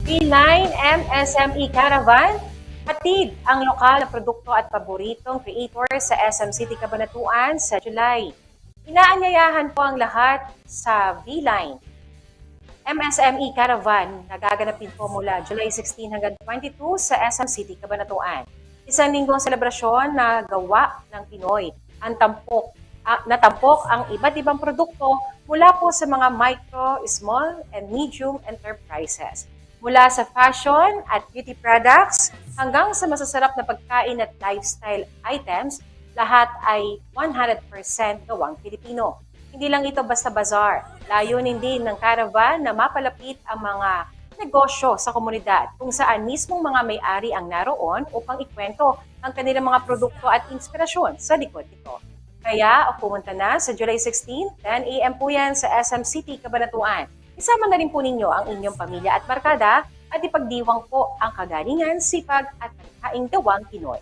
V9 MSME Caravan, hatid ang lokal na produkto at paboritong creator sa SM City Cabanatuan sa July. Inaanyayahan po ang lahat sa V-Line MSME Caravan na gaganapin po mula July 16 hanggang 22 sa SM City Cabanatuan. Isang linggong selebrasyon na gawa ng Pinoy. Natampok ang iba't ibang produkto mula po sa mga micro, small, and medium enterprises. Mula sa fashion at beauty products hanggang sa masasarap na pagkain at lifestyle items, lahat ay 100% gawang Pilipino. Hindi lang ito basta bazaar. Layunin din ng caravan na mapalapit ang mga negosyo sa komunidad kung saan mismong mga may-ari ang naroon upang ikwento ang kanilang mga produkto at inspirasyon sa likod nito. Kaya pumunta na sa July 16, 10 a.m. po yan sa SM City, Cabanatuan. Isama na rin po ninyo ang inyong pamilya at barkada at ipagdiwang po ang kagalingan, sipag at malikhaing gawang Pinoy.